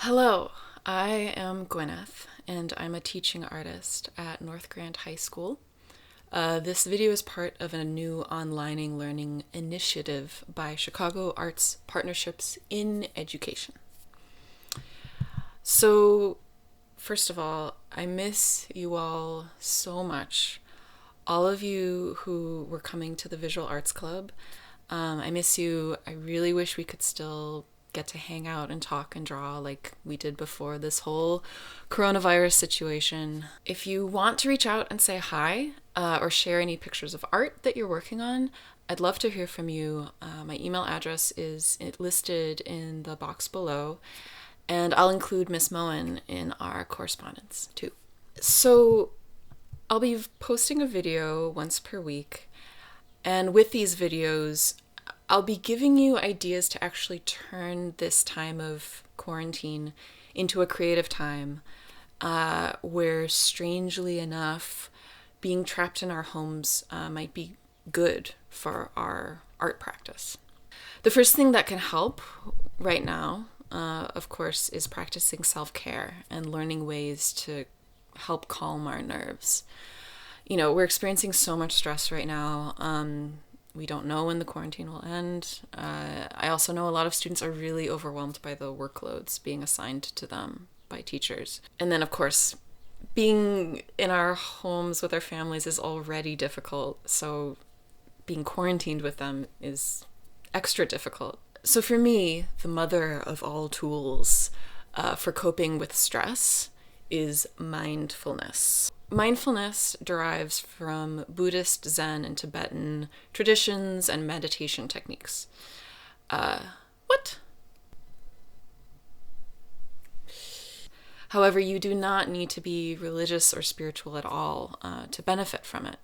Hello, I am Gwyneth, and I'm a teaching artist at North Grand High School. This video is part of a new online learning initiative by Chicago Arts Partnerships in Education. So, first of all, I miss you all so much. All of you who were coming to the Visual Arts Club, I miss you. I really wish we could still get to hang out and talk and draw like we did before this whole coronavirus situation. If you want to reach out and say hi or share any pictures of art that you're working on, I'd love to hear from you. My email address is listed in the box below, and I'll include Miss Moen in our correspondence too. So I'll be posting a video once per week, and with these videos, I'll be giving you ideas to actually turn this time of quarantine into a creative time where, strangely enough, being trapped in our homes might be good for our art practice. The first thing that can help right now, of course, is practicing self-care and learning ways to help calm our nerves. You know, we're experiencing so much stress right now. We don't know when the quarantine will end. I also know a lot of students are really overwhelmed by the workloads being assigned to them by teachers. And then, of course, being in our homes with our families is already difficult, so being quarantined with them is extra difficult. So for me, the mother of all tools for coping with stress is mindfulness. Mindfulness derives from Buddhist, Zen, and Tibetan traditions and meditation techniques. What? However, you do not need to be religious or spiritual at all to benefit from it.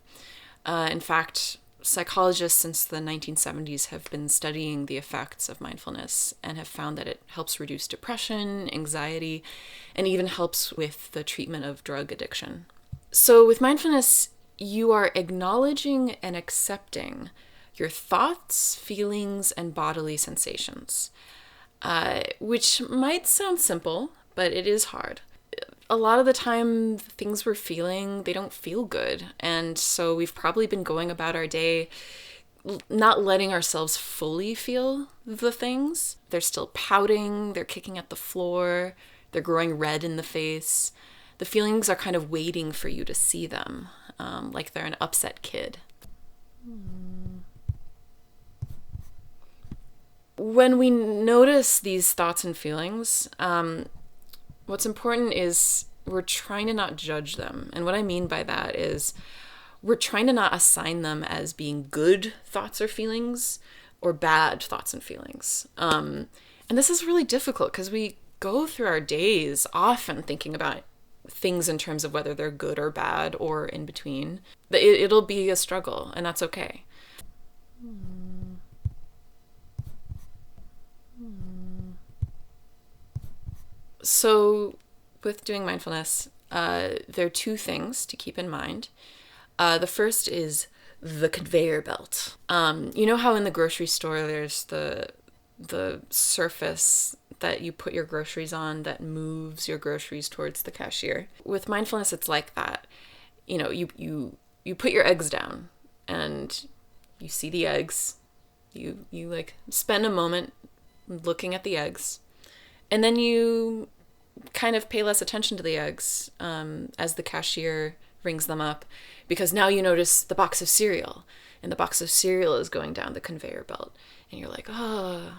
In fact, psychologists since the 1970s have been studying the effects of mindfulness and have found that it helps reduce depression, anxiety, and even helps with the treatment of drug addiction. So with mindfulness, you are acknowledging and accepting your thoughts, feelings, and bodily sensations, which might sound simple, but it is hard. A lot of the time, things we're feeling, they don't feel good. And so we've probably been going about our day not letting ourselves fully feel the things. They're still pouting, they're kicking at the floor, they're growing red in the face. The feelings are kind of waiting for you to see them, like they're an upset kid. When we notice these thoughts and feelings, what's important is we're trying to not judge them. And what I mean by that is we're trying to not assign them as being good thoughts or feelings or bad thoughts and feelings. And this is really difficult because we go through our days often thinking about things in terms of whether they're good or bad or in between. It'll be a struggle, and that's okay. So with doing mindfulness, there are two things to keep in mind. The first is the conveyor belt. You know how in the grocery store there's the surface that you put your groceries on that moves your groceries towards the cashier. With mindfulness, it's like that. You know, you put your eggs down and you see the eggs. You like spend a moment looking at the eggs, and then you kind of pay less attention to the eggs as the cashier rings them up, because now you notice the box of cereal, and the box of cereal is going down the conveyor belt, and you're like, oh,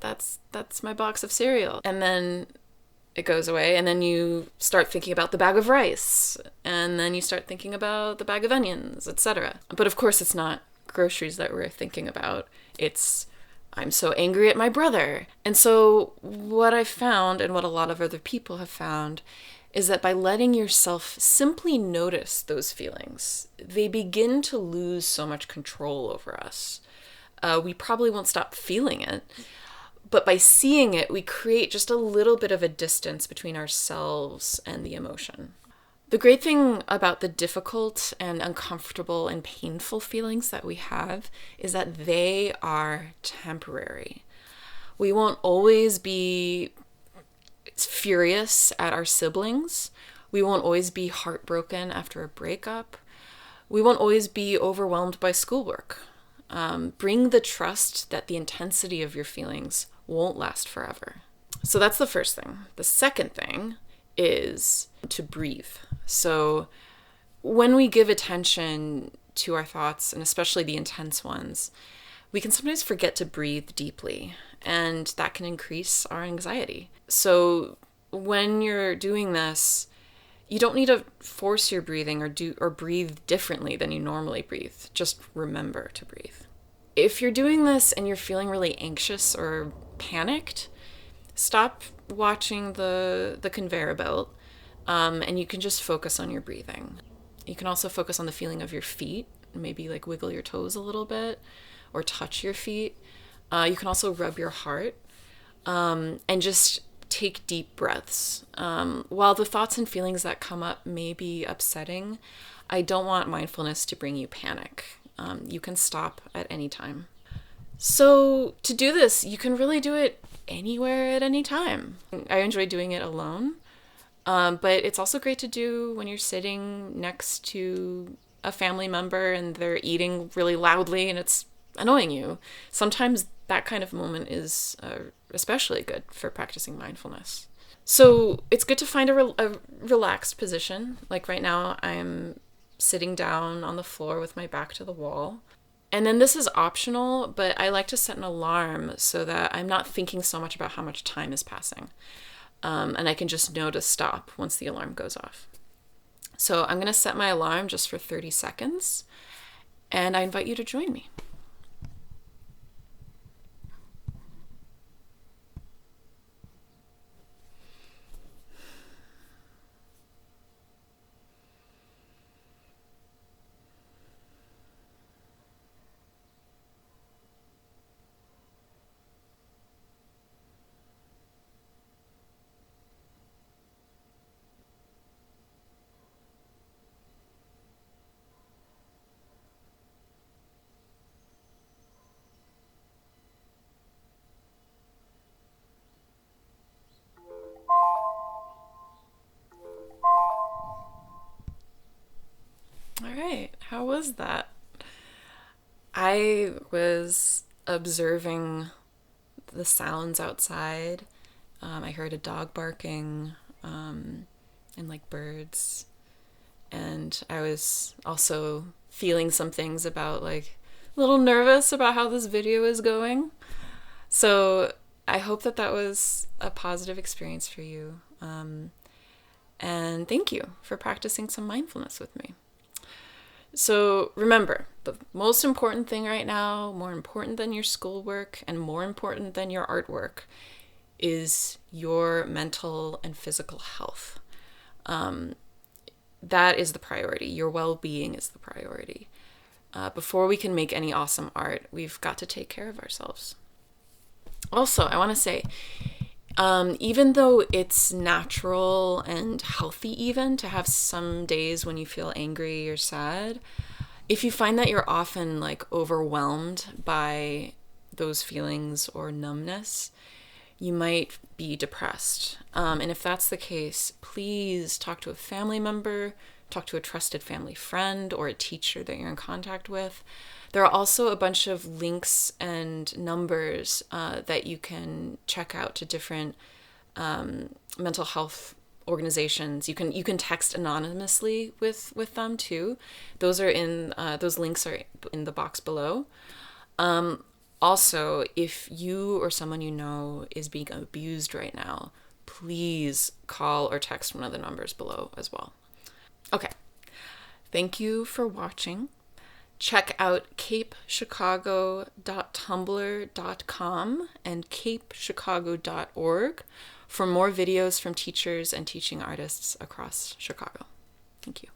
that's my box of cereal. And then it goes away, and then you start thinking about the bag of rice, and then you start thinking about the bag of onions, etc. But of course, it's not groceries that we're thinking about. It's, I'm so angry at my brother. And so what I found, and what a lot of other people have found, is that by letting yourself simply notice those feelings, they begin to lose so much control over us. We probably won't stop feeling it, but by seeing it, we create just a little bit of a distance between ourselves and the emotion. The great thing about the difficult and uncomfortable and painful feelings that we have is that they are temporary. We won't always be furious at our siblings. We won't always be heartbroken after a breakup. We won't always be overwhelmed by schoolwork. Bring the trust that the intensity of your feelings won't last forever. So that's the first thing. The second thing is to breathe. So when we give attention to our thoughts, and especially the intense ones, we can sometimes forget to breathe deeply, and that can increase our anxiety. So when you're doing this, you don't need to force your breathing or breathe differently than you normally breathe. Just remember to breathe. If you're doing this and you're feeling really anxious or panicked, stop watching the conveyor belt, and you can just focus on your breathing. You can also focus on the feeling of your feet, maybe like wiggle your toes a little bit or touch your feet. You can also rub your heart, and just take deep breaths. While the thoughts and feelings that come up may be upsetting, I don't want mindfulness to bring you panic. You can stop at any time. So to do this, you can really do it anywhere at any time. I enjoy doing it alone, but it's also great to do when you're sitting next to a family member and they're eating really loudly and it's annoying you. Sometimes that kind of moment is especially good for practicing mindfulness. So it's good to find a relaxed position. Like right now, I'm sitting down on the floor with my back to the wall. And then this is optional, but I like to set an alarm so that I'm not thinking so much about how much time is passing. And I can just know to stop once the alarm goes off. So I'm going to set my alarm just for 30 seconds, and I invite you to join me. All right, how was that? I was observing the sounds outside. I heard a dog barking, and like birds. And I was also feeling some things about like a little nervous about how this video is going. So I hope that that was a positive experience for you. And thank you for practicing some mindfulness with me. So remember, the most important thing right now, more important than your schoolwork and more important than your artwork, is your mental and physical health. That is the priority. Your well-being is the priority. Before we can make any awesome art, we've got to take care of ourselves. Also, I want to say, even though it's natural and healthy even to have some days when you feel angry or sad, if you find that you're often like overwhelmed by those feelings or numbness, you might be depressed. And if that's the case, please talk to a family member, talk to a trusted family friend or a teacher that you're in contact with. There are also a bunch of links and numbers that you can check out to different mental health organizations. You can text anonymously with them too. Those links are in the box below. Also, if you or someone you know is being abused right now, please call or text one of the numbers below as well. Okay, thank you for watching. Check out capechicago.tumblr.com and capechicago.org for more videos from teachers and teaching artists across Chicago. Thank you.